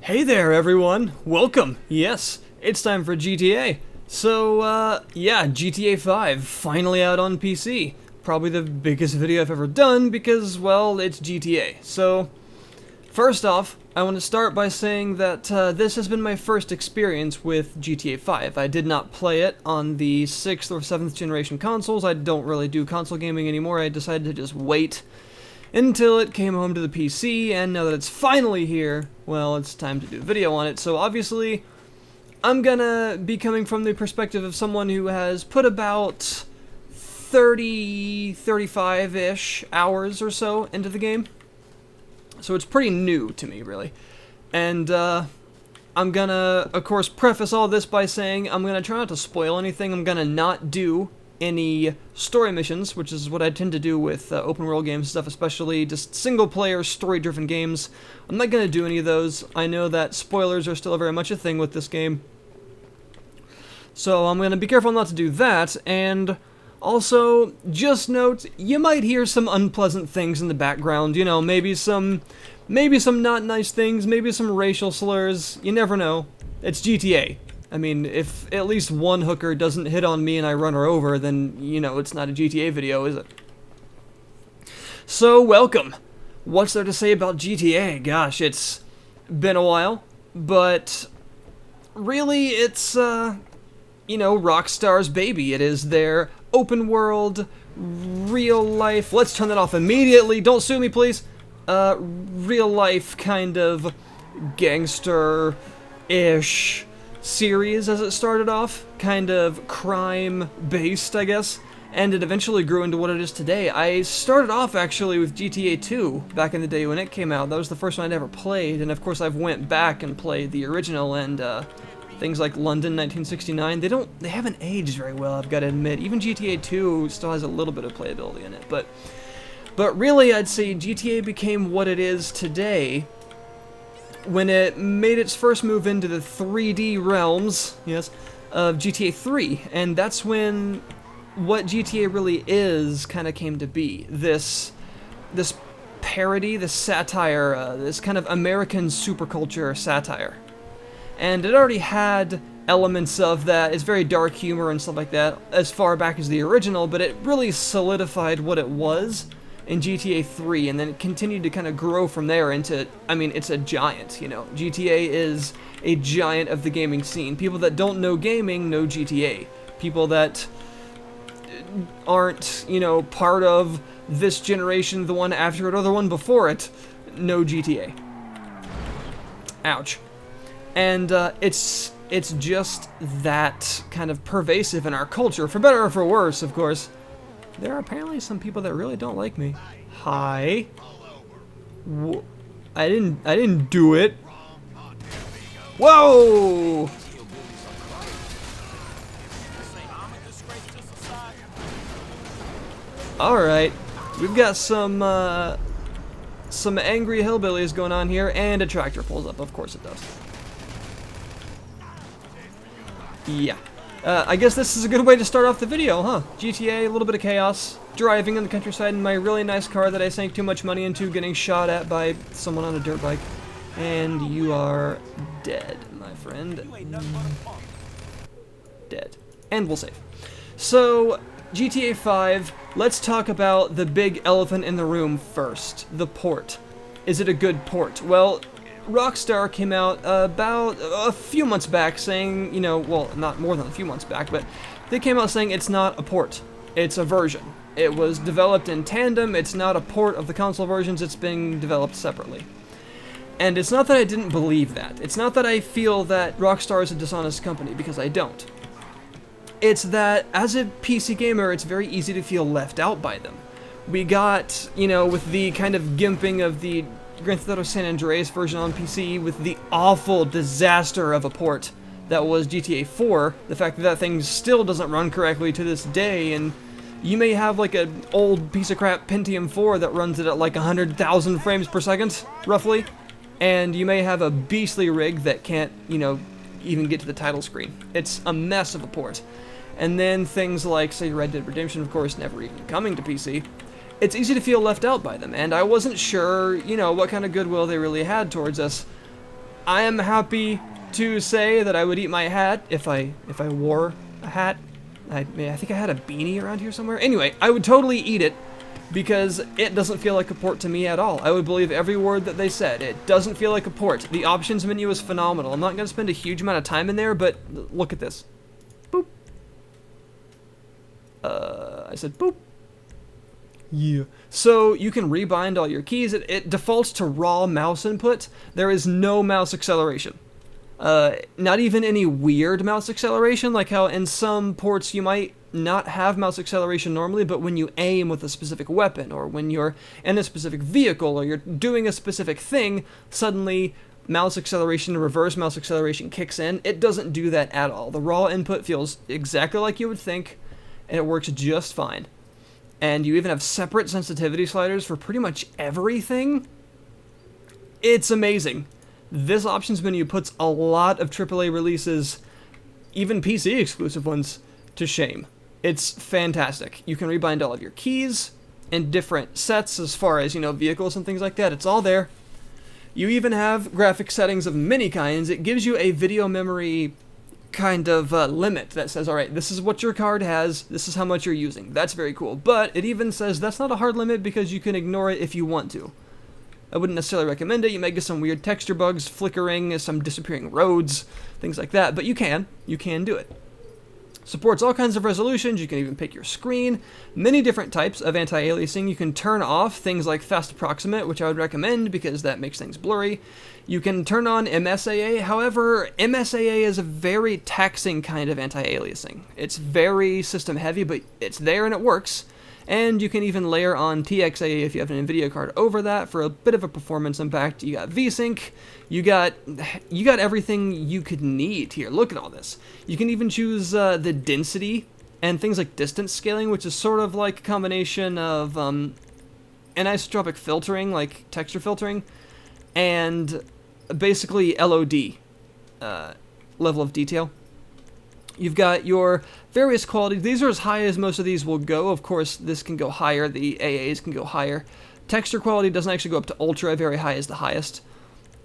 Hey there, everyone! Welcome! Yes, it's time for GTA. So, yeah, GTA 5, finally out on PC. Probably the biggest video I've ever done because, well, it's GTA. So, first off, I want to start by saying that this has been my first experience with GTA 5. I did not play it on the 6th or 7th generation consoles. I don't really do console gaming anymore. I decided to just wait until it came home to the PC, and now that it's finally here, well, it's time to do a video on it. So obviously, I'm gonna be coming from the perspective of someone who has put about 35-ish hours or so into the game. So it's pretty new to me, really. And I'm gonna, of course, preface all this by saying I'm gonna try not to spoil anything. I'm gonna not do any story missions, which is what I tend to do with open world games and stuff, especially just single player story driven games. I'm not going to do any of those. I know that spoilers are still very much a thing with this game, so I'm going to be careful not to do that. And also, just note, you might hear some unpleasant things in the background, you know, maybe some not nice things, maybe some racial slurs. You never know. It's GTA. I mean, if at least one hooker doesn't hit on me and I run her over, then, you know, it's not a GTA video, is it? So, welcome. What's there to say about GTA? Gosh, it's been a while, but really it's, you know, Rockstar's baby. It is their open world, real life, let's turn that off immediately, don't sue me please, real life kind of gangster-ish series as it started off, kind of crime-based, I guess, and it eventually grew into what it is today. I started off, actually, with GTA 2 back in the day when it came out. That was the first one I'd ever played, and of course I've went back and played the original, and things like London 1969, they haven't aged very well, I've got to admit. Even GTA 2 still has a little bit of playability in it, but really, I'd say GTA became what it is today when it made its first move into the 3D realms, yes, of GTA 3, and that's when what GTA really is kind of came to be. This parody, this satire, this kind of American superculture satire. And it already had elements of that. It's very dark humor and stuff like that as far back as the original, but it really solidified what it was in GTA 3, and then it continued to kind of grow from there into, I mean, it's a giant, you know. GTA is a giant of the gaming scene. People that don't know gaming know GTA. People that aren't, you know, part of this generation, the one after it, or the one before it, know GTA. Ouch. And it's just that kind of pervasive in our culture, for better or for worse, of course. There are apparently some people that really don't like me. Hi. I didn't do it. Whoa! Alright. We've got some angry hillbillies going on here, and a tractor pulls up. Of course it does. Yeah. I guess this is a good way to start off the video, huh? GTA, a little bit of chaos, driving in the countryside in my really nice car that I sank too much money into, getting shot at by someone on a dirt bike, and you are dead, my friend. Dead. And we'll save. So, GTA 5, let's talk about the big elephant in the room first, the port. Is it a good port? Well, Rockstar came out about a few months back saying, you know, well, not more than a few months back, but they came out saying it's not a port, it's a version. It was developed in tandem, it's not a port of the console versions, it's being developed separately. And it's not that I didn't believe that. It's not that I feel that Rockstar is a dishonest company, because I don't. It's that, as a PC gamer, it's very easy to feel left out by them. We got, you know, with the kind of gimping of the Grand Theft Auto San Andreas version on PC, with the awful disaster of a port that was GTA 4, the fact that that thing still doesn't run correctly to this day, and you may have like an old piece of crap Pentium 4 that runs it at like 100,000 frames per second, roughly, and you may have a beastly rig that can't, you know, even get to the title screen. It's a mess of a port. And then things like, say, Red Dead Redemption, of course, never even coming to PC. it's easy to feel left out by them, and I wasn't sure, you know, what kind of goodwill they really had towards us. I am happy to say that I would eat my hat if I wore a hat. I think I had a beanie around here somewhere. Anyway, I would totally eat it because it doesn't feel like a port to me at all. I would believe every word that they said. It doesn't feel like a port. The options menu is phenomenal. I'm not going to spend a huge amount of time in there, but look at this. Boop. I said boop. Yeah. So you can rebind all your keys. It defaults to raw mouse input. There is no mouse acceleration. Not even any weird mouse acceleration, like how in some ports you might not have mouse acceleration normally, but when you aim with a specific weapon, or when you're in a specific vehicle, or you're doing a specific thing, suddenly mouse acceleration and reverse mouse acceleration kicks in. It doesn't do that at all. The raw input feels exactly like you would think, and it works just fine. And you even have separate sensitivity sliders for pretty much everything. It's amazing. This options menu puts a lot of AAA releases, even PC exclusive ones, to shame. It's fantastic. You can rebind all of your keys in different sets as far as, vehicles and things like that. It's all there. You even have graphic settings of many kinds. It gives you a video memory kind of limit that says, all right, this is what your card has, this is how much you're using. That's very cool. But it even says that's not a hard limit because you can ignore it if you want to. I wouldn't necessarily recommend it. You may get some weird texture bugs, flickering, some disappearing roads, things like that, but you can do it. Supports all kinds of resolutions. You can even pick your screen. Many different types of anti-aliasing. You can turn off things like fast approximate, which I would recommend because that makes things blurry. You can turn on MSAA. However, MSAA is a very taxing kind of anti-aliasing. It's very system heavy, but it's there and it works. And you can even layer on TXAA if you have an NVIDIA card over that for a bit of a performance impact. You got VSync, you got everything you could need here. Look at all this. You can even choose the density and things like distance scaling, which is sort of like a combination of anisotropic filtering, like texture filtering, and basically LOD, level of detail. You've got your various qualities. These are as high as most of these will go. Of course, this can go higher. The AAs can go higher. Texture quality doesn't actually go up to ultra. Very high is the highest.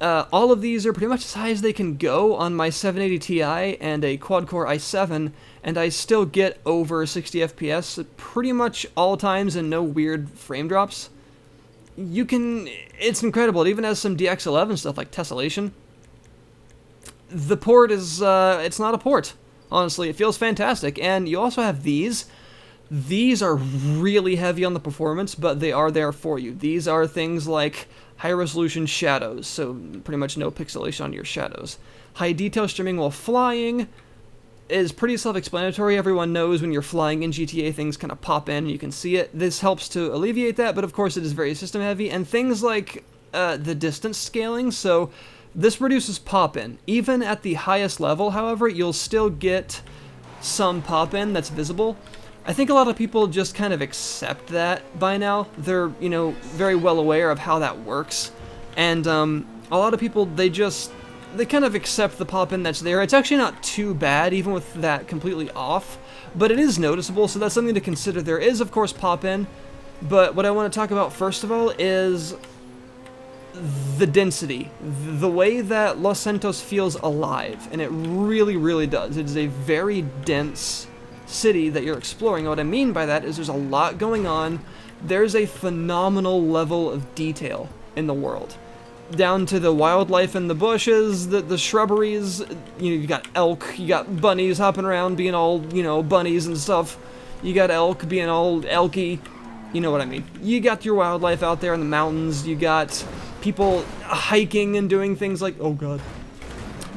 All of these are pretty much as high as they can go on my 780 Ti and a quad-core i7, and I still get over 60 FPS pretty much all times and no weird frame drops. It's incredible. It even has some DX11 stuff like tessellation. The port is, it's not a port. Honestly, it feels fantastic. And you also have these. These are really heavy on the performance, but they are there for you. These are things like high-resolution shadows, so pretty much no pixelation on your shadows. High-detail streaming while flying is pretty self-explanatory. Everyone knows when you're flying in GTA, things kind of pop in and you can see it. This helps to alleviate that, but of course it is very system-heavy. And things like the distance scaling, so this reduces pop-in. Even at the highest level, however, you'll still get some pop-in that's visible. I think a lot of people just kind of accept that by now. They're, very well aware of how that works. And a lot of people, they kind of accept the pop-in that's there. It's actually not too bad, even with that completely off, but it is noticeable, so that's something to consider. There is, of course, pop-in, but what I want to talk about first of all is the density, the way that Los Santos feels alive, and it really, really does. It is a very dense city that you're exploring. And what I mean by that is there's a lot going on. There's a phenomenal level of detail in the world, down to the wildlife in the bushes, the shrubberies. You got elk, you got bunnies hopping around being all, bunnies and stuff. You got elk being all elky. You know what I mean. You got your wildlife out there in the mountains. You got people hiking and doing things like, oh god,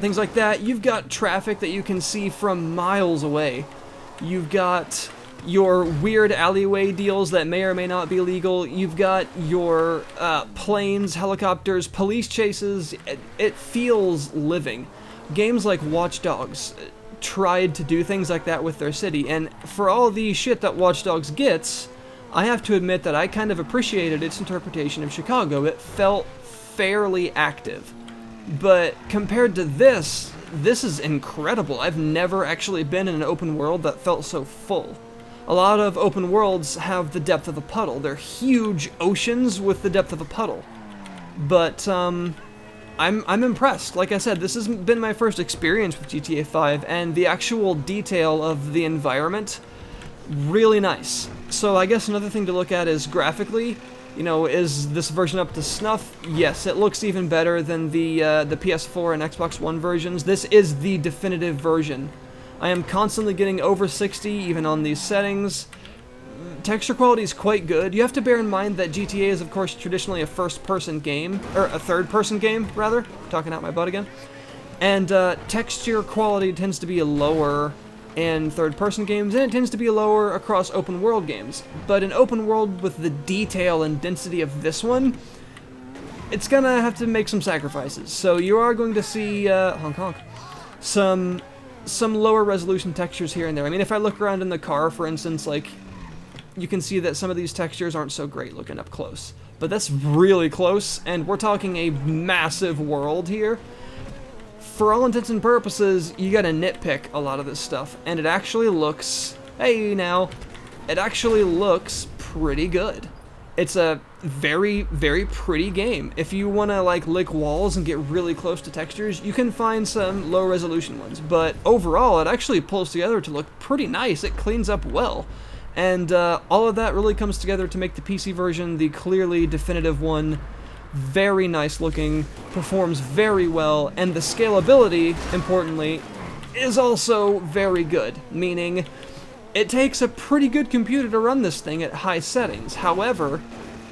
things like that. You've got traffic that you can see from miles away. You've got your weird alleyway deals that may or may not be legal. You've got your planes, helicopters, police chases. It feels living. Games like Watch Dogs tried to do things like that with their city, and for all the shit that Watch Dogs gets, I have to admit that I kind of appreciated its interpretation of Chicago. It felt fairly active. But compared to this is incredible. I've never actually been in an open world that felt so full. A lot of open worlds have the depth of a puddle. They're huge oceans with the depth of a puddle. But I'm impressed. Like I said, this has been my first experience with GTA 5, and the actual detail of the environment, really nice. So I guess another thing to look at is graphically, you know, is this version up to snuff? Yes, it looks even better than the PS4 and Xbox One versions. This is the definitive version. I am constantly getting over 60, even on these settings. Texture quality is quite good. You have to bear in mind that GTA is, of course, traditionally a first-person game, or a third-person game, rather. Talking out my butt again. And texture quality tends to be lower in third-person games, and it tends to be lower across open-world games. But in open world, with the detail and density of this one, it's gonna have to make some sacrifices. So you are going to see, honk honk, some lower resolution textures here and there. I mean, if I look around in the car, for instance, like, you can see that some of these textures aren't so great looking up close. But that's really close, and we're talking a massive world here. For all intents and purposes, you gotta nitpick a lot of this stuff, and it actually looks, hey now, it actually looks pretty good. It's a very, very pretty game. If you wanna like lick walls and get really close to textures, you can find some low resolution ones, but overall it actually pulls together to look pretty nice. It cleans up well. And all of that really comes together to make the PC version the clearly definitive one. Very nice looking, performs very well, and the scalability, importantly, is also very good, meaning it takes a pretty good computer to run this thing at high settings. However,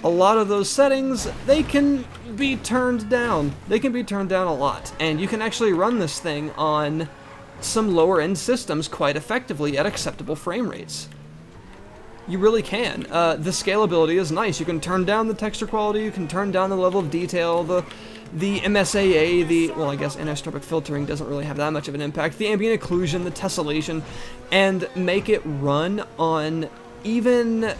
a lot of those settings, they can be turned down. They can be turned down a lot, and you can actually run this thing on some lower end systems quite effectively at acceptable frame rates. You really can. The scalability is nice. You can turn down the texture quality, you can turn down the level of detail, the MSAA, well, I guess anisotropic filtering doesn't really have that much of an impact, the ambient occlusion, the tessellation, and make it run on even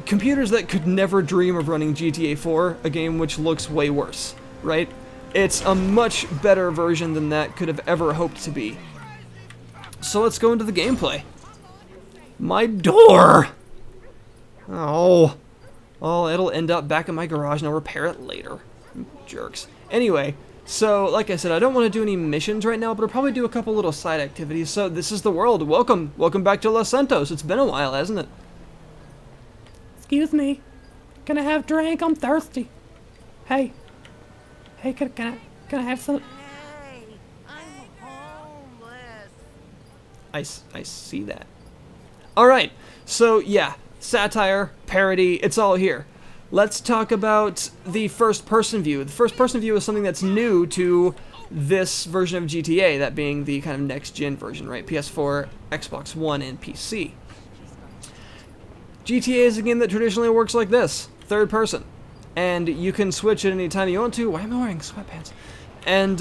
computers that could never dream of running GTA 4, a game which looks way worse, right? It's a much better version than that could have ever hoped to be. So let's go into the gameplay. My door! Oh, it'll end up back in my garage and I'll repair it later. Jerks. Anyway, so like I said, I don't want to do any missions right now, but I'll probably do a couple little side activities. So this is the world. Welcome back to Los Santos. It's been a while, hasn't it? Excuse me. Can I have a drink? I'm thirsty. Hey, can I have some? Hey, I'm homeless. I see that. All right. So yeah. Satire, parody, it's all here. Let's talk about the first-person view. The first-person view is something that's new to this version of GTA, that being the kind of next-gen version, right? PS4, Xbox One, and PC. GTA is a game that traditionally works like this, third-person. And you can switch at any time you want to. Why am I wearing sweatpants? And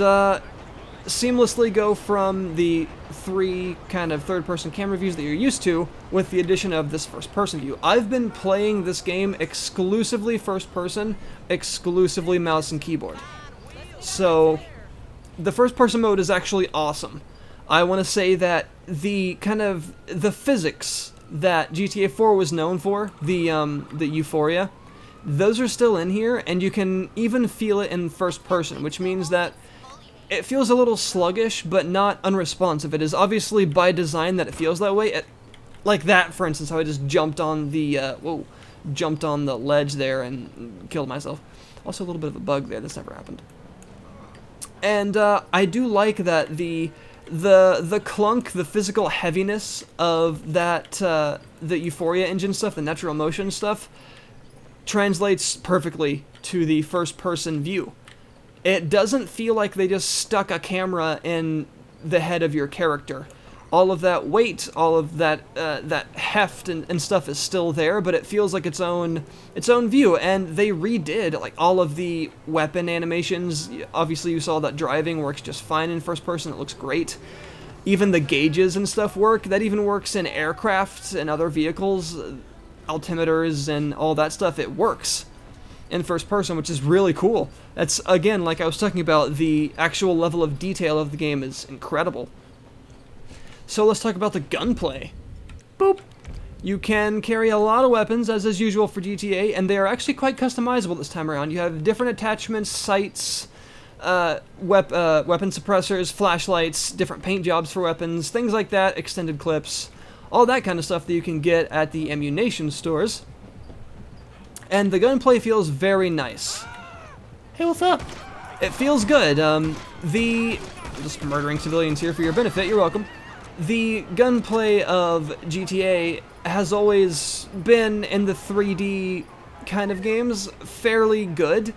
seamlessly go from the three kind of third-person camera views that you're used to with the addition of this first-person view. I've been playing this game exclusively first-person, exclusively mouse and keyboard. So the first-person mode is actually awesome. I want to say that the physics that GTA 4 was known for, the euphoria, those are still in here, and you can even feel it in first-person, which means that it feels a little sluggish, but not unresponsive. It is obviously by design that it feels that way. Like that, for instance, how I just jumped on the ledge there and killed myself. Also a little bit of a bug there. This never happened. And I do like that the clunk, the physical heaviness of that the Euphoria engine stuff, the natural motion stuff, translates perfectly to the first-person view. It doesn't feel like they just stuck a camera in the head of your character. All of that weight, all of that that heft and stuff is still there, but it feels like its own view. And they redid like all of the weapon animations. Obviously, you saw that driving works just fine in first person. It looks great. Even the gauges and stuff work. That even works in aircraft and other vehicles, altimeters and all that stuff. It works in first person, which is really cool. That's, again, like I was talking about, the actual level of detail of the game is incredible. So let's talk about the gunplay. Boop! You can carry a lot of weapons, as is usual for GTA, and they are actually quite customizable this time around. You have different attachments, sights, weapon suppressors, flashlights, different paint jobs for weapons, things like that, extended clips, all that kind of stuff that you can get at the ammunition stores. And the gunplay feels very nice. Hey, what's up? It feels good. Just murdering civilians here for your benefit, you're welcome. The gunplay of GTA has always been, in the 3D kind of games, fairly good,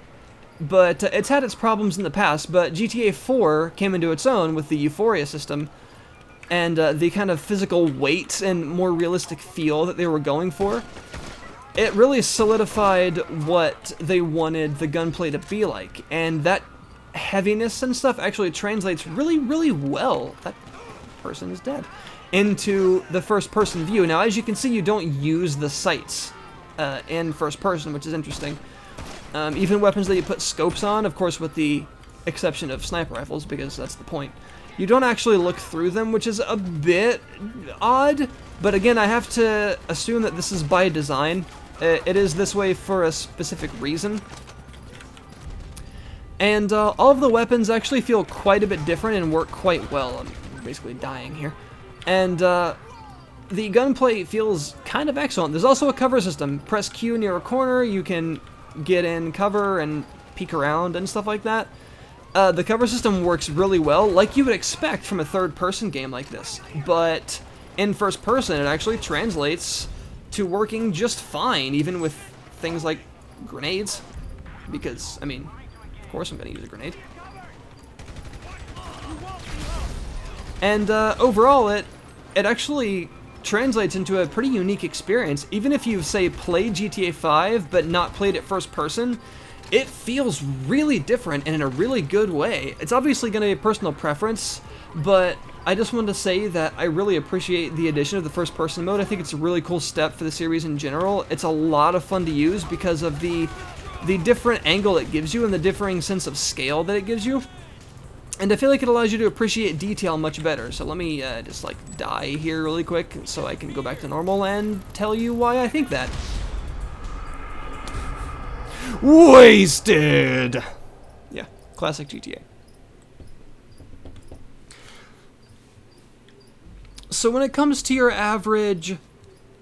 but it's had its problems in the past. But GTA 4 came into its own with the Euphoria system, and the kind of physical weight and more realistic feel that they were going for. It really solidified what they wanted the gunplay to be like, and that heaviness and stuff actually translates really, really well. That person is dead. Into the first-person view. Now, as you can see, you don't use the sights in first person, which is interesting. Even weapons that you put scopes on, of course, with the exception of sniper rifles, because that's the point, you don't actually look through them, which is a bit odd. But again, I have to assume that this is by design. It is this way for a specific reason. And all of the weapons actually feel quite a bit different and work quite well. I'm basically dying here. And the gunplay feels kind of excellent. There's also a cover system. Press Q near a corner, you can get in cover and peek around and stuff like that. The cover system works really well, like you would expect from a third-person game like this. But in first person, it actually translates to working just fine, even with things like grenades. Because, I mean, of course I'm going to use a grenade. And overall, it actually translates into a pretty unique experience. Even if you've, say, played GTA 5 but not played it first person, it feels really different and in a really good way. It's obviously going to be a personal preference, but I just wanted to say that I really appreciate the addition of the first person mode. I think it's a really cool step for the series in general. It's a lot of fun to use because of the different angle it gives you and the differing sense of scale that it gives you. And I feel like it allows you to appreciate detail much better. So let me just like die here really quick so I can go back to normal and tell you why I think that. Wasted! Yeah, classic GTA. So when it comes to your average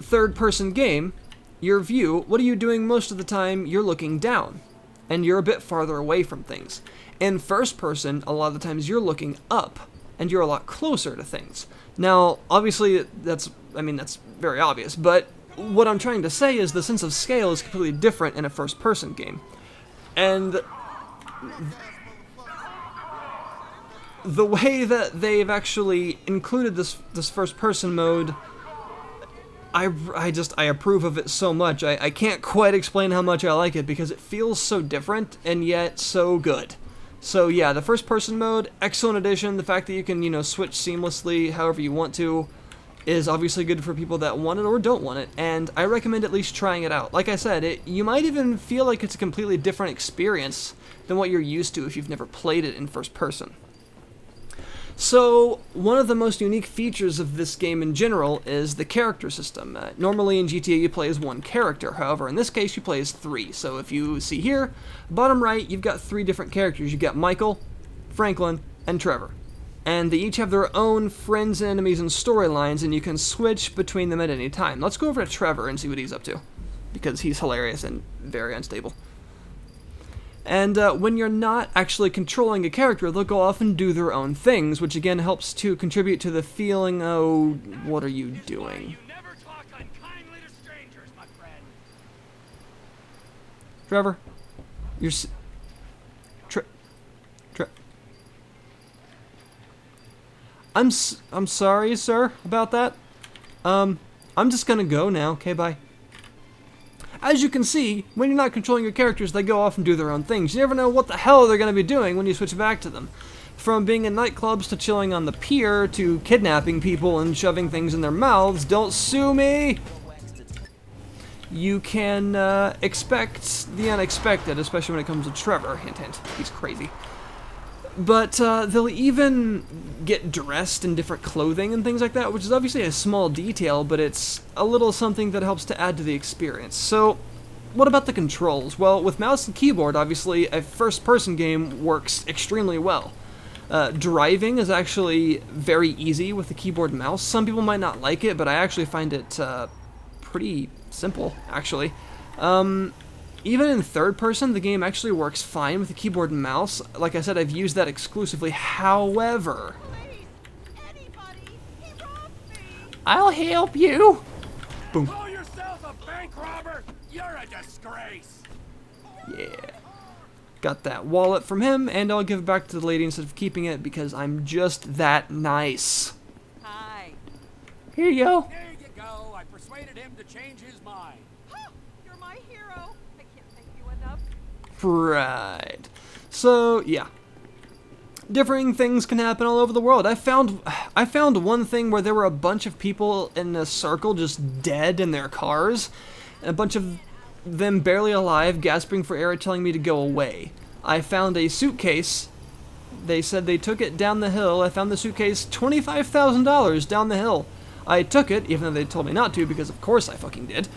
third-person game, your view, what are you doing most of the time? You're looking down, and you're a bit farther away from things. In first person, a lot of the times you're looking up, and you're a lot closer to things. Now, obviously, that's very obvious, but what I'm trying to say is the sense of scale is completely different in a first-person game. And the way that they've actually included this first-person mode, I approve of it so much. I can't quite explain how much I like it because it feels so different and yet so good. So yeah, the first-person mode, excellent addition. The fact that you can, switch seamlessly however you want to is obviously good for people that want it or don't want it, and I recommend at least trying it out. Like I said, you might even feel like it's a completely different experience than what you're used to if you've never played it in first person. So, one of the most unique features of this game in general is the character system. Normally in GTA you play as one character, however in this case you play as three. So if you see here, bottom right, you've got three different characters. You've got Michael, Franklin, and Trevor. And they each have their own friends, enemies, and storylines, and you can switch between them at any time. Let's go over to Trevor and see what he's up to, because he's hilarious and very unstable. And when you're not actually controlling a character, they'll go off and do their own things, which again helps to contribute to the feeling, oh, what are you doing? You never talk unkindly to strangers, my friend. Trevor, you're... I'm sorry, sir, about that. I'm just gonna go now, okay, bye. As you can see, when you're not controlling your characters, they go off and do their own things. You never know what the hell they're gonna be doing when you switch back to them. From being in nightclubs to chilling on the pier to kidnapping people and shoving things in their mouths, don't sue me! You can expect the unexpected, especially when it comes to Trevor. Hint, hint, he's crazy. But they'll even get dressed in different clothing and things like that, which is obviously a small detail, but it's a little something that helps to add to the experience. So, what about the controls? Well, with mouse and keyboard, obviously, a first-person game works extremely well. Driving is actually very easy with the keyboard and mouse. Some people might not like it, but I actually find it pretty simple, actually. Even in third person, the game actually works fine with the keyboard and mouse. Like I said, I've used that exclusively. However, I'll help you. boom. Call yourself a bank robber? You're a disgrace. Yeah. Got that wallet from him, and I'll give it back to the lady instead of keeping it because I'm just that nice. Hi. Here you go. There you go. I persuaded him to change his mind. You're my hero. I can't thank you enough. Right. So, yeah. Differing things can happen all over the world. I found one thing where there were a bunch of people in a circle just dead in their cars, and a bunch of them barely alive, gasping for air, telling me to go away. I found a suitcase. They said they took it down the hill. I found the suitcase $25,000 down the hill. I took it, even though they told me not to, because of course I fucking did.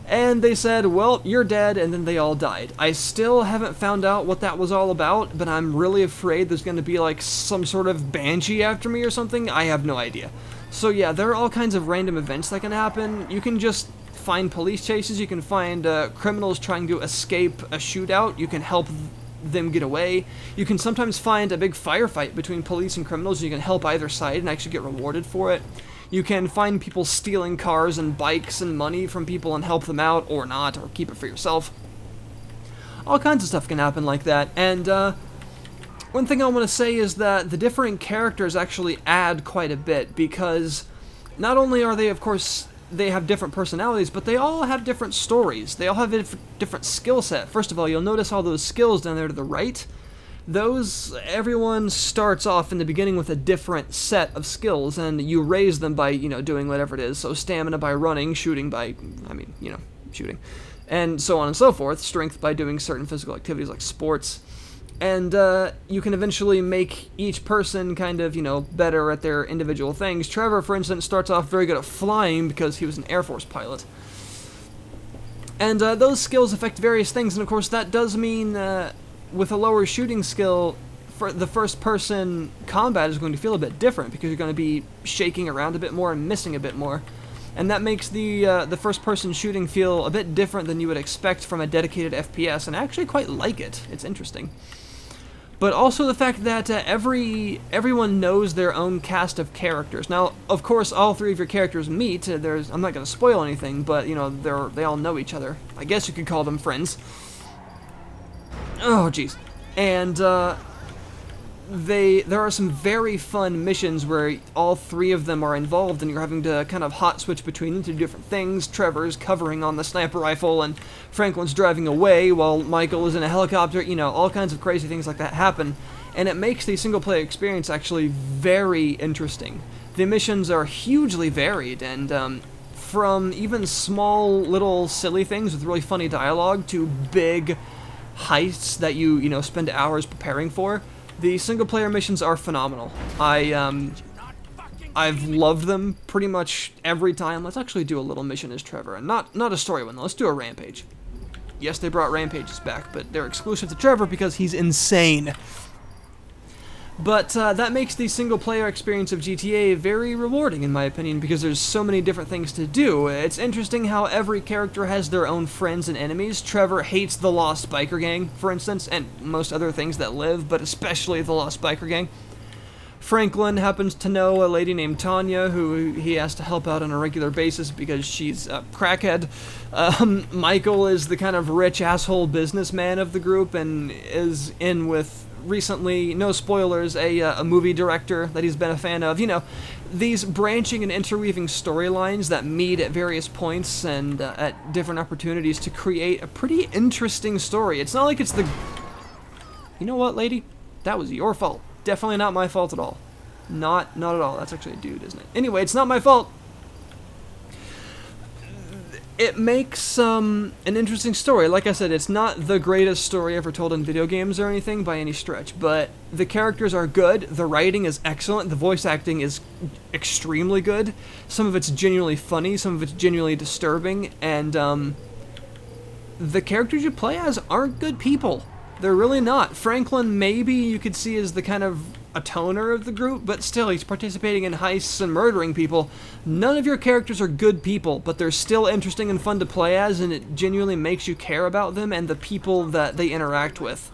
And they said, well, you're dead, and then they all died. I still haven't found out what that was all about, but I'm really afraid there's going to be like some sort of banshee after me or something. I have no idea. So yeah, there are all kinds of random events that can happen. You can just find police chases, you can find criminals trying to escape a shootout, you can help them get away. You can sometimes find a big firefight between police and criminals, and you can help either side and actually get rewarded for it. You can find people stealing cars and bikes and money from people and help them out, or not, or keep it for yourself. All kinds of stuff can happen like that, and one thing I want to say is that the different characters actually add quite a bit, because not only are they, of course, they have different personalities, but they all have different stories. They all have a different skill set. First of all, you'll notice all those skills down there to the right. Everyone starts off in the beginning with a different set of skills, and you raise them by, doing whatever it is. So stamina by running, shooting by, shooting, and so on and so forth. Strength by doing certain physical activities like sports. And you can eventually make each person kind of, better at their individual things. Trevor, for instance, starts off very good at flying because he was an Air Force pilot. And those skills affect various things, and of course that does mean with a lower shooting skill, for the first-person combat is going to feel a bit different because you're going to be shaking around a bit more and missing a bit more. And that makes the first-person shooting feel a bit different than you would expect from a dedicated FPS, and I actually quite like it. It's interesting. But also the fact that everyone knows their own cast of characters. Now, of course, all three of your characters meet. I'm not going to spoil anything, but they all know each other. I guess you could call them friends. Oh, jeez. And there are some very fun missions where all three of them are involved, and you're having to kind of hot switch between them to do different things. Trevor's covering on the sniper rifle, and Franklin's driving away while Michael is in a helicopter. All kinds of crazy things like that happen, and it makes the single-player experience actually very interesting. The missions are hugely varied, and from even small little silly things with really funny dialogue to big heists that you spend hours preparing for. The single-player missions are phenomenal. I've loved them pretty much every time. Let's actually do a little mission as Trevor, and not a story one though. Let's do a rampage. Yes, they brought rampages back, but they're exclusive to Trevor because he's insane. But that makes the single-player experience of GTA very rewarding, in my opinion, because there's so many different things to do. It's interesting how every character has their own friends and enemies. Trevor hates the Lost Biker Gang, for instance, and most other things that live, but especially the Lost Biker Gang. Franklin happens to know a lady named Tanya, who he has to help out on a regular basis because she's a crackhead. Michael is the kind of rich asshole businessman of the group and is in with, recently, no spoilers, a movie director that he's been a fan of. These branching and interweaving storylines that meet at various points and at different opportunities to create a pretty interesting story. It's not like it's the... You know what, lady? That was your fault. Definitely not my fault at all. Not at all. That's actually a dude, isn't it? Anyway, it's not my fault. It makes an interesting story. Like I said, it's not the greatest story ever told in video games or anything by any stretch, but the characters are good, the writing is excellent, the voice acting is extremely good, some of it's genuinely funny, some of it's genuinely disturbing, and the characters you play as aren't good people. They're really not. Franklin, maybe you could see as the kind of atoner of the group, but still, he's participating in heists and murdering people. None of your characters are good people, but they're still interesting and fun to play as, and it genuinely makes you care about them and the people that they interact with.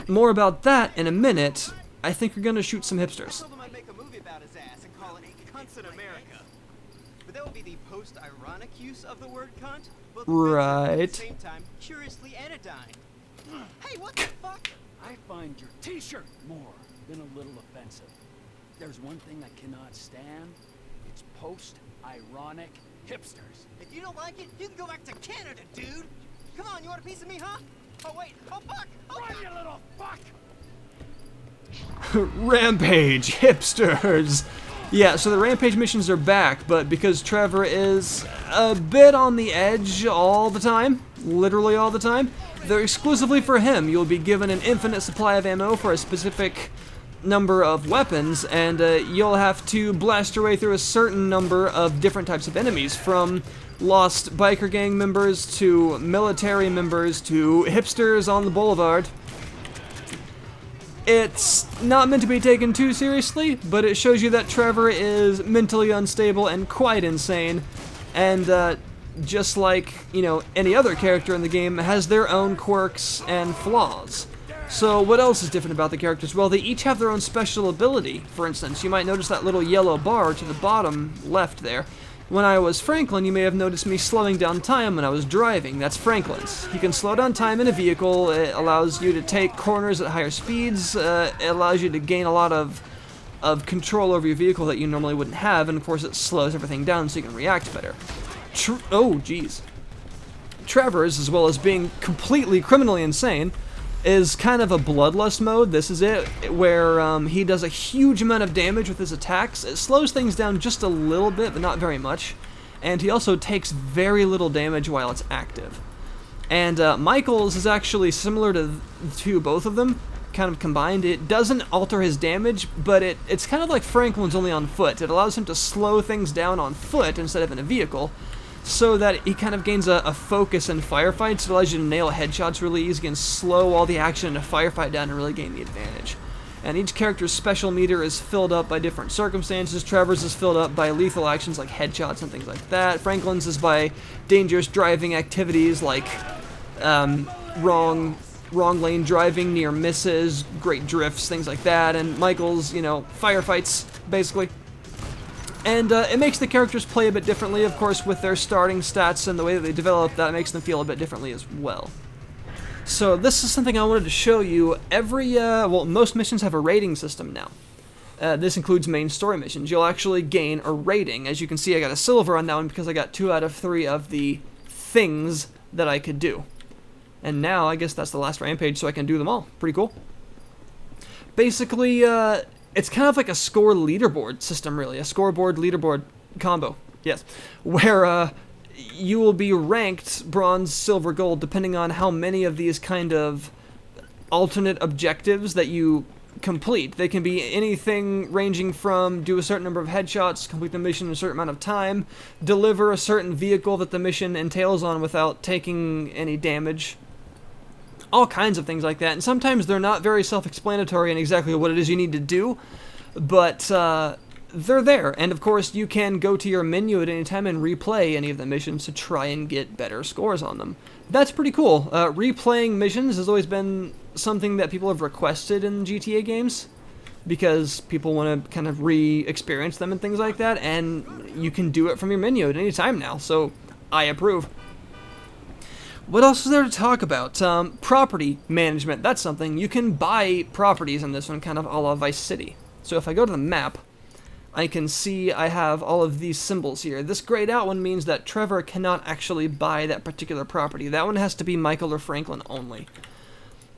More about that in a minute. I think you're gonna shoot some hipsters. I told him I'd make a movie about his ass and call it Cunts in America. But that would be the post-ironic use of the word cunt. Both Right. At the same time, curiously anodyne. Hey, what the fuck? I find your t-shirt more than a little offensive. There's one thing I cannot stand. It's post-ironic hipsters. If you don't like it, you can go back to Canada, dude. Come on, you want a piece of me, huh? Oh, wait. Oh, fuck. Oh, Run, fuck. you little fuck! Rampage hipsters. Yeah, so the Rampage missions are back, but because Trevor is a bit on the edge all the time, literally all the time, they're exclusively for him. You'll be given an infinite supply of ammo for a specific number of weapons, and you'll have to blast your way through a certain number of different types of enemies, from lost biker gang members to military members to hipsters on the boulevard. It's not meant to be taken too seriously, but it shows you that Trevor is mentally unstable and quite insane, and just like, you know, any other character in the game, has their own quirks and flaws. So what else is different about the characters? Well, they each have their own special ability. For instance, you might notice that little yellow bar to the bottom left there. When I was Franklin, you may have noticed me slowing down time when I was driving. That's Franklin's. He can slow down time in a vehicle. It allows you to take corners at higher speeds. It allows you to gain a lot of control over your vehicle that you normally wouldn't have, and of course it slows everything down so you can react better. Oh, jeez. Trevor's, as well as being completely criminally insane, is kind of a bloodlust mode. This is it, where he does a huge amount of damage with his attacks. It slows things down just a little bit, but not very much. And he also takes very little damage while it's active. And Michael's is actually similar to both of them, kind of combined. It doesn't alter his damage, but it's kind of like Franklin's, only on foot. It allows him to slow things down on foot instead of in a vehicle, so that he kind of gains a focus in firefights. It allows you to nail headshots really easy and slow all the action in a firefight down and really gain the advantage. And each character's special meter is filled up by different circumstances. Trevor's is filled up by lethal actions like headshots and things like that. Franklin's is by dangerous driving activities like wrong lane driving, near misses, great drifts, things like that. And Michael's, you know, firefights, basically. And it makes the characters play a bit differently, of course, with their starting stats and the way that they develop. That makes them feel a bit differently as well. So this is something I wanted to show you. Most missions have a rating system now. This includes main story missions. You'll actually gain a rating. As you can see, I got a silver on that one because I got 2 out of 3 of the things that I could do. And now, I guess that's the last rampage, so I can do them all. Pretty cool. Basically, it's kind of like a score leaderboard system, really. A scoreboard leaderboard combo. Yes. Where you will be ranked bronze, silver, gold, depending on how many of these kind of alternate objectives that you complete. They can be anything ranging from do a certain number of headshots, complete the mission in a certain amount of time, deliver a certain vehicle that the mission entails on without taking any damage. All kinds of things like that, and sometimes they're not very self-explanatory in exactly what it is you need to do, but they're there. And of course, you can go to your menu at any time and replay any of the missions to try and get better scores on them. That's pretty cool. Replaying missions has always been something that people have requested in GTA games, because people want to kind of re-experience them and things like that, and you can do it from your menu at any time now, so I approve. What else is there to talk about? Property management. That's something. You can buy properties in this one, kind of a la Vice City. So if I go to the map, I can see I have all of these symbols here. This grayed out one means that Trevor cannot actually buy that particular property. That one has to be Michael or Franklin only.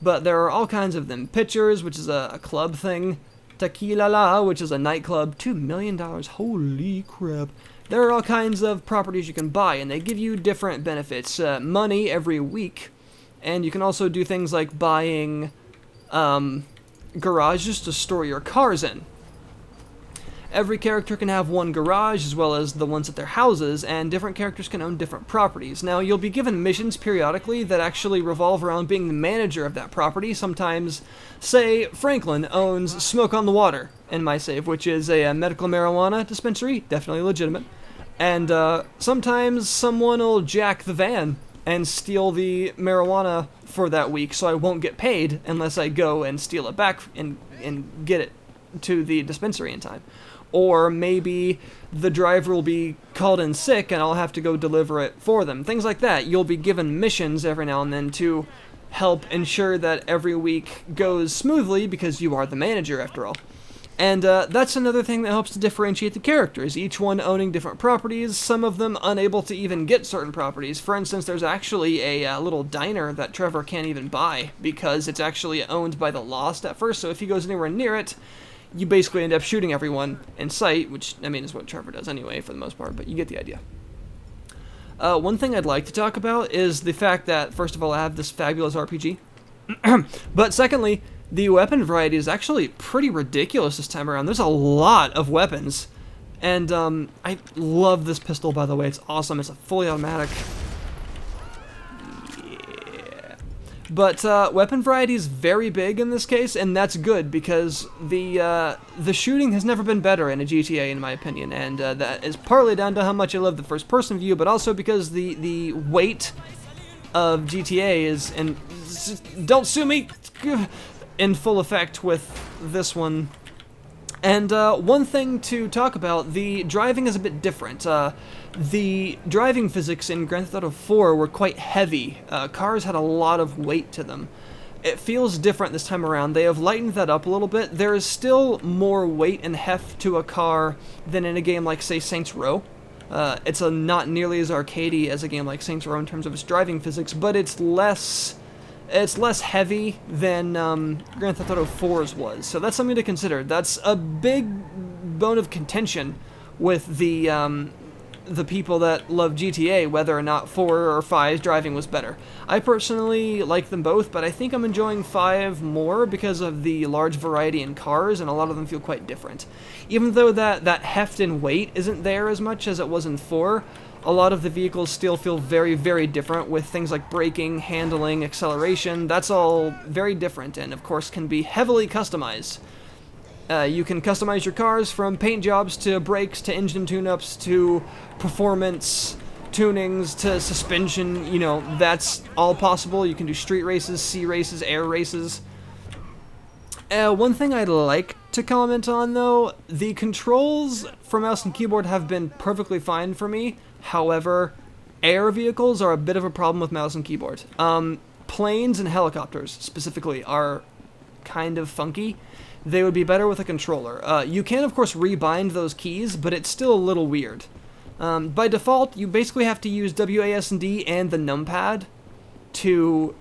But there are all kinds of them. Pictures, which is a club thing. Tequila La, which is a nightclub. $2 million. Holy crap. There are all kinds of properties you can buy, and they give you different benefits. Money every week, and you can also do things like buying garages to store your cars in. Every character can have one garage as well as the ones at their houses, and different characters can own different properties. Now, you'll be given missions periodically that actually revolve around being the manager of that property. Sometimes, say, Franklin owns Smoke on the Water in my save, which is a medical marijuana dispensary, definitely legitimate. And sometimes someone will jack the van and steal the marijuana for that week, so I won't get paid unless I go and steal it back and get it to the dispensary in time. Or maybe the driver will be called in sick and I'll have to go deliver it for them. Things like that. You'll be given missions every now and then to help ensure that every week goes smoothly because you are the manager after all. And that's another thing that helps to differentiate the characters, each one owning different properties, some of them unable to even get certain properties. For instance, there's actually a little diner that Trevor can't even buy because it's actually owned by the Lost at first, so if he goes anywhere near it, you basically end up shooting everyone in sight, which, I mean, is what Trevor does anyway, for the most part, but you get the idea. One thing I'd like to talk about is the fact that, first of all, I have this fabulous RPG, but secondly, the weapon variety is actually pretty ridiculous this time around. There's a lot of weapons, and I love this pistol, by the way. It's awesome. It's a fully automatic. But weapon variety is very big in this case, and that's good because the shooting has never been better in a GTA, in my opinion, and that is partly down to how much I love the first-person view, but also because the weight of GTA is, and don't sue me, in full effect with this one. And one thing to talk about, the driving is a bit different. The driving physics in Grand Theft Auto 4 were quite heavy. Cars had a lot of weight to them. It feels different this time around. They have lightened that up a little bit. There is still more weight and heft to a car than in a game like, say, Saints Row. It's not nearly as arcadey as a game like Saints Row in terms of its driving physics, but it's less heavy than Grand Theft Auto 4's was, so that's something to consider. That's a big bone of contention with the people that love GTA, whether or not 4 or 5's driving was better. I personally like them both, but I think I'm enjoying 5 more because of the large variety in cars, and a lot of them feel quite different. Even though that heft and weight isn't there as much as it was in 4, a lot of the vehicles still feel very, very different with things like braking, handling, acceleration. That's all very different and, of course, can be heavily customized. You can customize your cars from paint jobs to brakes to engine tune-ups to performance tunings to suspension. You know, that's all possible. You can do street races, sea races, air races. One thing I'd like to comment on, though, the controls for mouse and keyboard have been perfectly fine for me. However, air vehicles are a bit of a problem with mouse and keyboard. Planes and helicopters, specifically, are kind of funky. They would be better with a controller. You can, of course, rebind those keys, but it's still a little weird. By default, you basically have to use WASD and the numpad to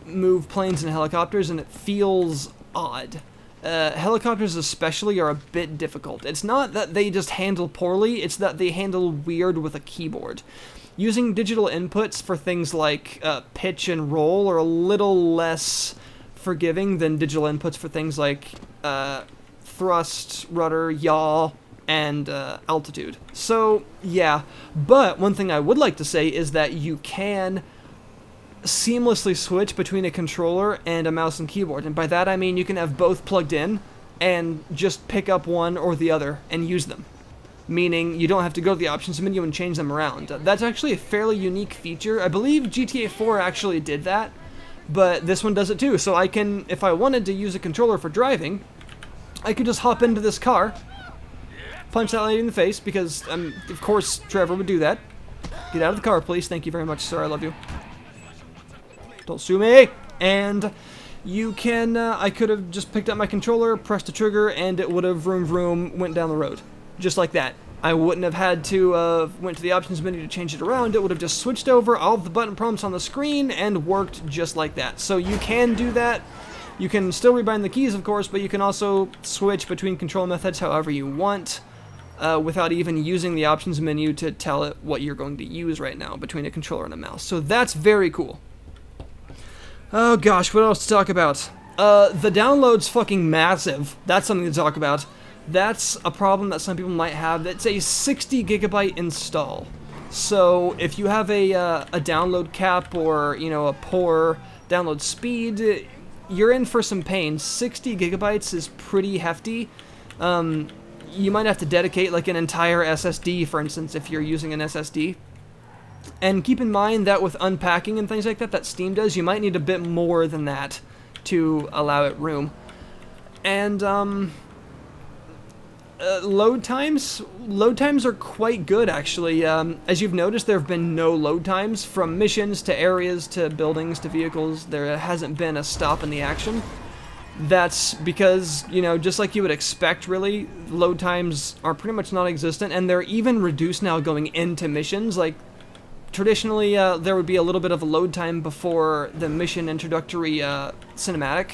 move planes and helicopters, and it feels odd. Helicopters especially are a bit difficult. It's not that they just handle poorly, it's that they handle weird with a keyboard. Using digital inputs for things like pitch and roll are a little less forgiving than digital inputs for things like thrust, rudder, yaw, and altitude. So, yeah. But one thing I would like to say is that you can seamlessly switch between a controller and a mouse and keyboard, and by that I mean you can have both plugged in and just pick up one or the other and use them, meaning you don't have to go to the options menu and change them around. That's actually a fairly unique feature. I believe GTA 4 actually did that, but this one does it too. So I can, if I wanted to use a controller for driving, I could just hop into this car, punch that lady in the face, because of course Trevor would do that. Get out of the car, please. Thank you very much, sir. I love you. Don't sue me! And you can, I could have just picked up my controller, pressed the trigger, and it would have vroom vroom went down the road. Just like that. I wouldn't have had to, went to the options menu to change it around. It would have just switched over all of the button prompts on the screen and worked just like that. So you can do that. You can still rebind the keys, of course, but you can also switch between control methods however you want, without even using the options menu to tell it what you're going to use right now between a controller and a mouse. So that's very cool. Oh gosh, what else to talk about? The download's fucking massive. That's something to talk about. That's a problem that some people might have. It's a 60 gigabyte install. So if you have a download cap or, you know, a poor download speed, you're in for some pain. 60 gigabytes is pretty hefty. You might have to dedicate like an entire SSD, for instance, if you're using an SSD. And keep in mind that with unpacking and things like that, that Steam does, you might need a bit more than that to allow it room. And load times are quite good, actually. As you've noticed, there have been no load times from missions to areas to buildings to vehicles. There hasn't been a stop in the action. That's because, you know, just like you would expect, really, load times are pretty much non-existent, and they're even reduced now going into missions. Like, traditionally, there would be a little bit of a load time before the mission introductory cinematic.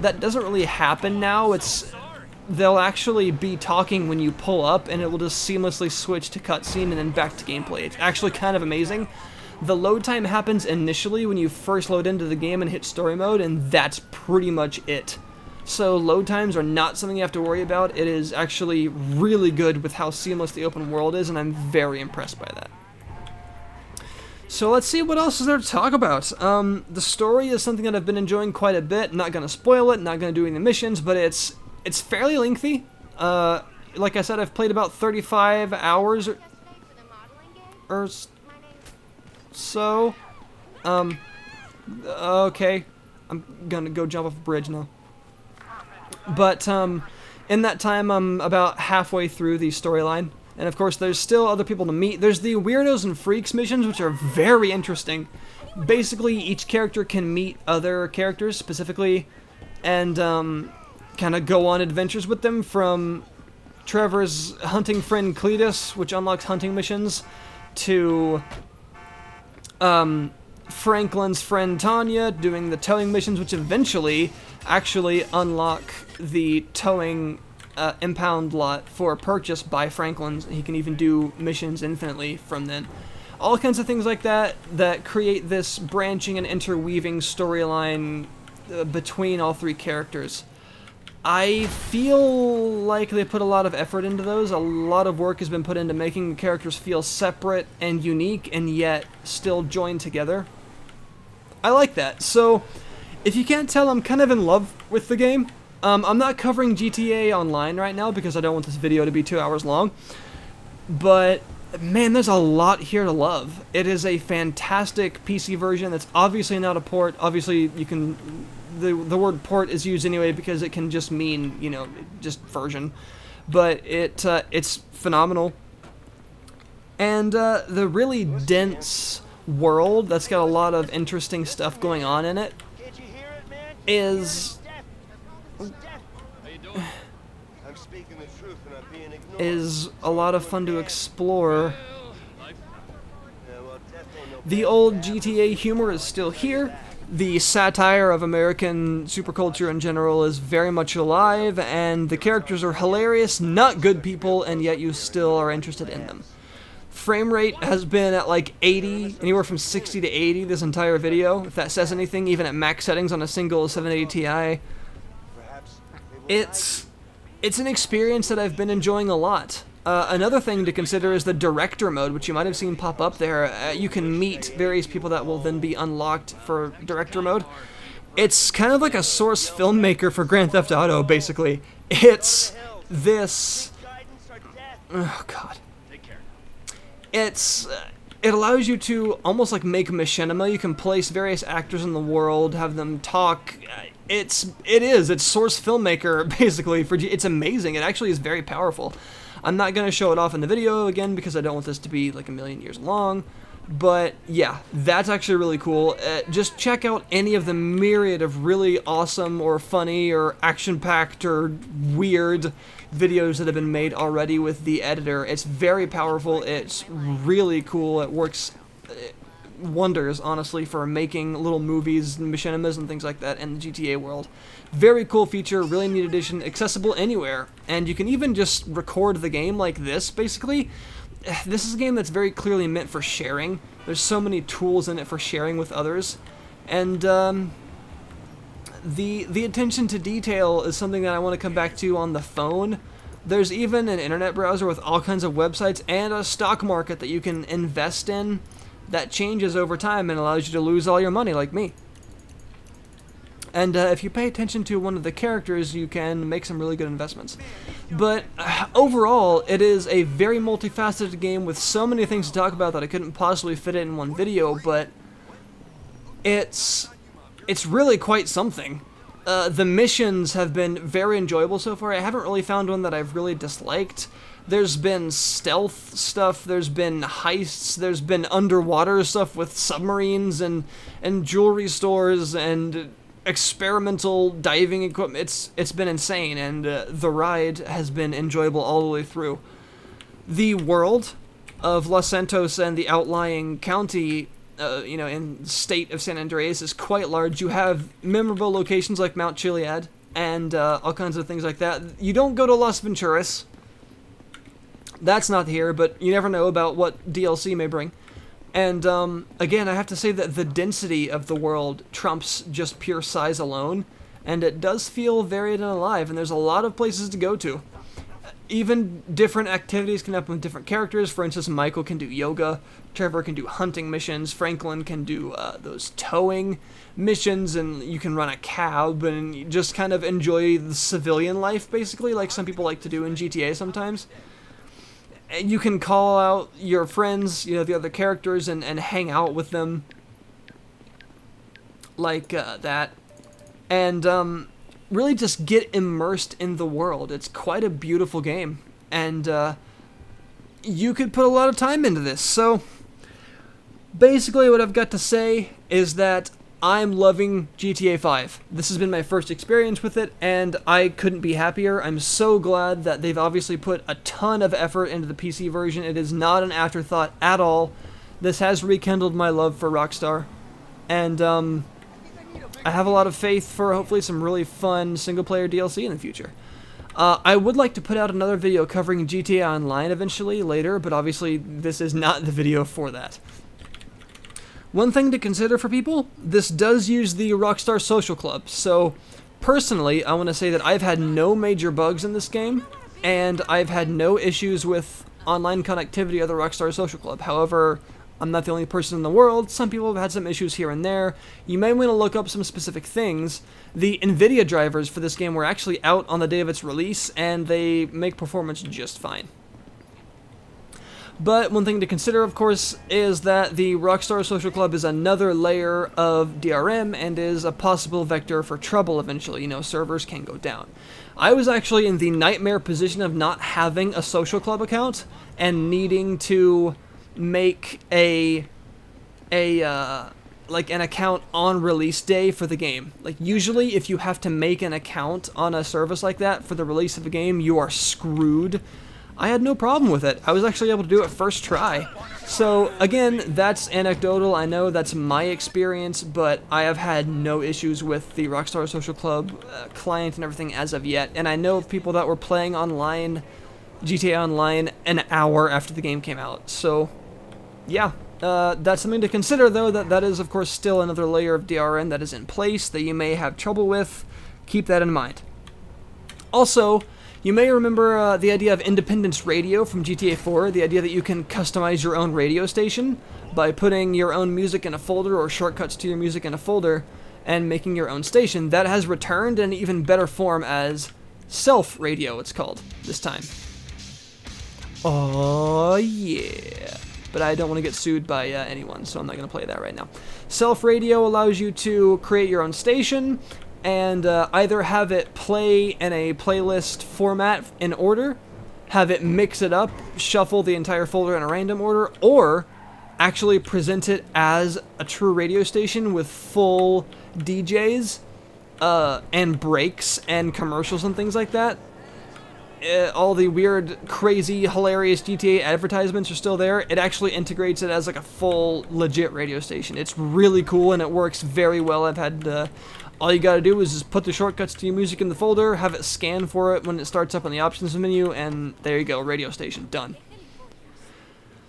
That doesn't really happen now. They'll actually be talking when you pull up, and it will just seamlessly switch to cutscene and then back to gameplay. It's actually kind of amazing. The load time happens initially when you first load into the game and hit story mode, and that's pretty much it. So load times are not something you have to worry about. It is actually really good with how seamless the open world is, and I'm very impressed by that. So let's see what else is there to talk about. The story is something that I've been enjoying quite a bit. Not going to spoil it, not going to do any missions, but it's fairly lengthy. Like I said, I've played about 35 hours or so. Okay. I'm gonna go jump off a bridge now. But, in that time, I'm about halfway through the storyline. And of course, there's still other people to meet. There's the Weirdos and Freaks missions, which are very interesting. Basically, each character can meet other characters specifically, and, kind of go on adventures with them, from Trevor's hunting friend Cletus, which unlocks hunting missions, to Franklin's friend Tanya doing the towing missions, which eventually actually unlock the towing impound lot for purchase by Franklin's. He can even do missions infinitely from then. All kinds of things like that that create this branching and interweaving storyline between all three characters. I feel like they put a lot of effort into those. A lot of work has been put into making the characters feel separate and unique, and yet still joined together. I like that. So, if you can't tell, I'm kind of in love with the game. I'm not covering GTA Online right now because I don't want this video to be 2 hours long. But, man, there's a lot here to love. It is a fantastic PC version that's obviously not a port. Obviously, you can... The word port is used anyway because it can just mean, you know, just version. But it's phenomenal. And the really dense world that's got a lot of interesting stuff going on in it is a lot of fun to explore. The old GTA humor is still here. The satire of American superculture in general is very much alive, and the characters are hilarious, not good people, and yet you still are interested in them. Frame rate has been at like 80, anywhere from 60 to 80 this entire video, if that says anything, even at max settings on a single 780 Ti. It's an experience that I've been enjoying a lot. Another thing to consider is the director mode, which you might have seen pop up there. You can meet various people that will then be unlocked for director mode. It's kind of like a source filmmaker for Grand Theft Auto, basically. It's this... Oh, God. It allows you to almost like make machinima. You can place various actors in the world, have them talk. It's source filmmaker, basically. It's amazing. It actually is very powerful. I'm not going to show it off in the video again because I don't want this to be like a million years long. But yeah, that's actually really cool. Just check out any of the myriad of really awesome or funny or action-packed or weird videos that have been made already with the editor. It's very powerful. It's really cool. It works wonders, honestly, for making little movies and machinimas and things like that in the GTA world. Very cool feature, really neat addition, accessible anywhere. And you can even just record the game like this, basically. This is a game that's very clearly meant for sharing. There's so many tools in it for sharing with others. And the attention to detail is something that I want to come back to on the phone. There's even an internet browser with all kinds of websites and a stock market that you can invest in that changes over time and allows you to lose all your money, like me. And if you pay attention to one of the characters, you can make some really good investments. But overall, it is a very multifaceted game with so many things to talk about that I couldn't possibly fit it in one video, but it's really quite something. The missions have been very enjoyable so far. I haven't really found one that I've really disliked. There's been stealth stuff, there's been heists, there's been underwater stuff with submarines and jewelry stores and experimental diving equipment. It's been insane, and the ride has been enjoyable all the way through. The world of Los Santos and the outlying county, in state of San Andreas is quite large. You have memorable locations like Mount Chiliad and all kinds of things like that. You don't go to Las Venturas. That's not here, but you never know about what DLC may bring. And again, I have to say that the density of the world trumps just pure size alone, and it does feel varied and alive, and there's a lot of places to go to. Even different activities can happen with different characters. For instance, Michael can do yoga, Trevor can do hunting missions, Franklin can do those towing missions, and you can run a cab and just kind of enjoy the civilian life, basically, like some people like to do in GTA sometimes. You can call out your friends, the other characters, and hang out with them like that. And really just get immersed in the world. It's quite a beautiful game. And you could put a lot of time into this. So basically what I've got to say is that I'm loving GTA 5. This has been my first experience with it, and I couldn't be happier. I'm so glad that they've obviously put a ton of effort into the PC version. It is not an afterthought at all. This has rekindled my love for Rockstar, and I have a lot of faith for hopefully some really fun single-player DLC in the future. I would like to put out another video covering GTA Online eventually later, but obviously this is not the video for that. One thing to consider for people, this does use the Rockstar Social Club, so personally I want to say that I've had no major bugs in this game, and I've had no issues with online connectivity of the Rockstar Social Club. However, I'm not the only person in the world. Some people have had some issues here and there. You may want to look up some specific things. The NVIDIA drivers for this game were actually out on the day of its release, and they make performance just fine. But one thing to consider, of course, is that the Rockstar Social Club is another layer of DRM and is a possible vector for trouble eventually. Servers can go down. I was actually in the nightmare position of not having a social club account and needing to make an account on release day for the game. Like, usually if you have to make an account on a service like that for the release of a game, you are screwed. I had no problem with it. I was actually able to do it first try. So again, that's anecdotal. I know that's my experience, but I have had no issues with the Rockstar Social Club client and everything as of yet. And I know of people that were playing online, GTA Online, an hour after the game came out. So yeah, that's something to consider, though. That is, of course, still another layer of DRM that is in place that you may have trouble with. Keep that in mind. Also, you may remember the idea of independence radio from GTA 4, the idea that you can customize your own radio station by putting your own music in a folder or shortcuts to your music in a folder and making your own station. That has returned in an even better form as self-radio, it's called, this time. Oh yeah. But I don't want to get sued by anyone, so I'm not going to play that right now. Self-radio allows you to create your own station and either have it play in a playlist format in order, have it mix it up, shuffle the entire folder in a random order, or actually present it as a true radio station with full DJs and breaks and commercials and things like that. All the weird, crazy, hilarious GTA advertisements are still there. It actually integrates it as like a full, legit radio station. It's really cool and it works very well. I've had all you gotta do is just put the shortcuts to your music in the folder, have it scan for it when it starts up on the options menu, and there you go, radio station, done.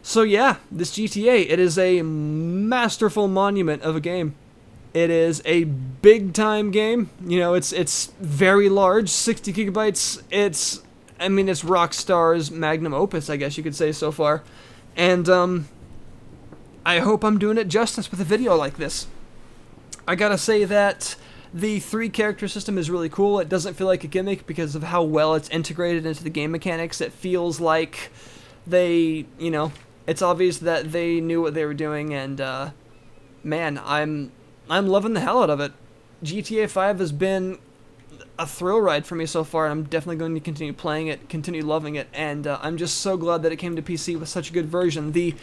So yeah, this GTA, it is a masterful monument of a game. It is a big time game. It's very large, 60 gigabytes. It's I mean, it's Rockstar's magnum opus, I guess you could say, so far. And I hope I'm doing it justice with a video like this. I gotta say that the 3-character system is really cool. It doesn't feel like a gimmick because of how well it's integrated into the game mechanics. It feels like they, it's obvious that they knew what they were doing, and man, I'm loving the hell out of it. GTA 5 has been a thrill ride for me so far, and I'm definitely going to continue playing it, continue loving it, and I'm just so glad that it came to PC with such a good version. The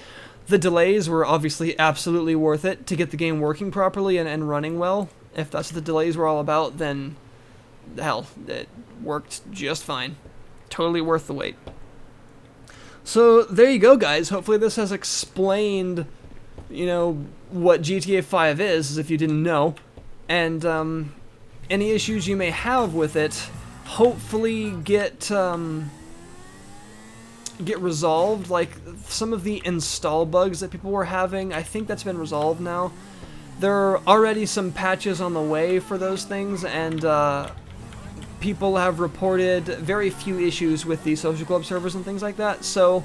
delays were obviously absolutely worth it to get the game working properly and running well. If that's what the delays were all about, then hell, it worked just fine. Totally worth the wait. So there you go, guys. Hopefully this has explained, what GTA 5 is, if you didn't know. And any issues you may have with it, hopefully get resolved. Like some of the install bugs that people were having, I think that's been resolved now. There are already some patches on the way for those things, and people have reported very few issues with the social club servers and things like that, so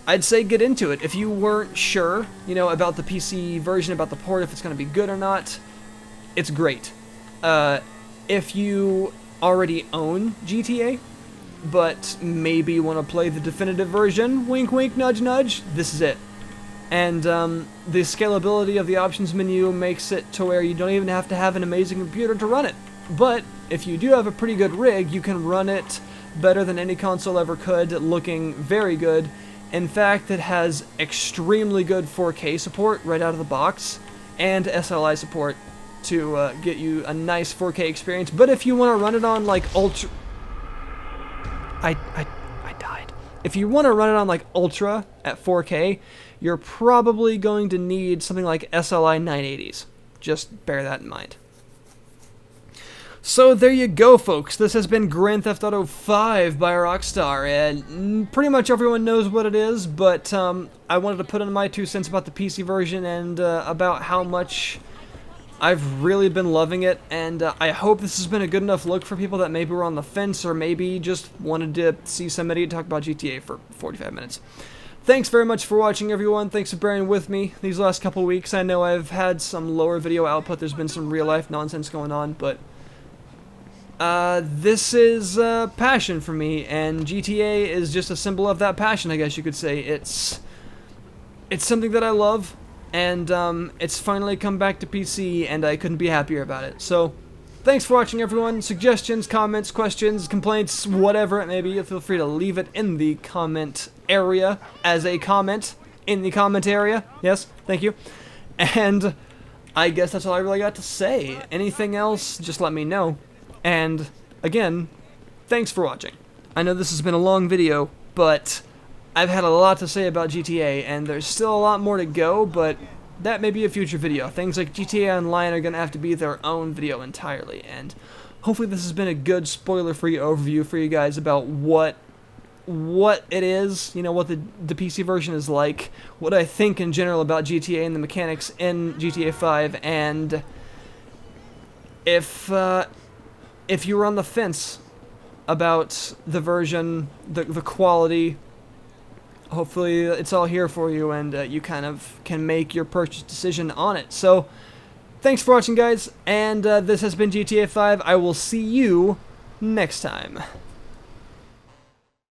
I'd say get into it. If you weren't sure, about the PC version, about the port, if it's going to be good or not, it's great. If you already own GTA, but maybe want to play the definitive version, wink wink, nudge nudge, this is it. And the scalability of the options menu makes it to where you don't even have to have an amazing computer to run it. But if you do have a pretty good rig, you can run it better than any console ever could, looking very good. In fact, it has extremely good 4K support right out of the box, and SLI support to get you a nice 4K experience. But if you want to run it on like ultra... I died. If you want to run it on like ultra at 4K, you're probably going to need something like SLI 980s. Just bear that in mind. So there you go, folks. This has been Grand Theft Auto 5 by Rockstar, and pretty much everyone knows what it is, but I wanted to put in my 2 cents about the PC version and about how much I've really been loving it, and I hope this has been a good enough look for people that maybe were on the fence or maybe just wanted to see somebody talk about GTA for 45 minutes. Thanks very much for watching, everyone. Thanks for bearing with me these last couple weeks. I know I've had some lower video output. There's been some real-life nonsense going on, but this is passion for me, and GTA is just a symbol of that passion, I guess you could say. It's something that I love, and it's finally come back to PC, and I couldn't be happier about it. So, thanks for watching, everyone. Suggestions, comments, questions, complaints, whatever it may be, feel free to leave it in the comment area as a comment in the comment area. Yes, thank you. And I guess that's all I really got to say. Anything else, just let me know. And again, thanks for watching. I know this has been a long video, but I've had a lot to say about GTA, and there's still a lot more to go, but that may be a future video. Things like GTA Online are going to have to be their own video entirely, and hopefully this has been a good spoiler-free overview for you guys about what it is, what the PC version is like, what I think in general about GTA and the mechanics in GTA 5, and if you were on the fence about the version, the quality, hopefully it's all here for you, and you kind of can make your purchase decision on it. So, thanks for watching, guys, and this has been GTA 5. I will see you next time.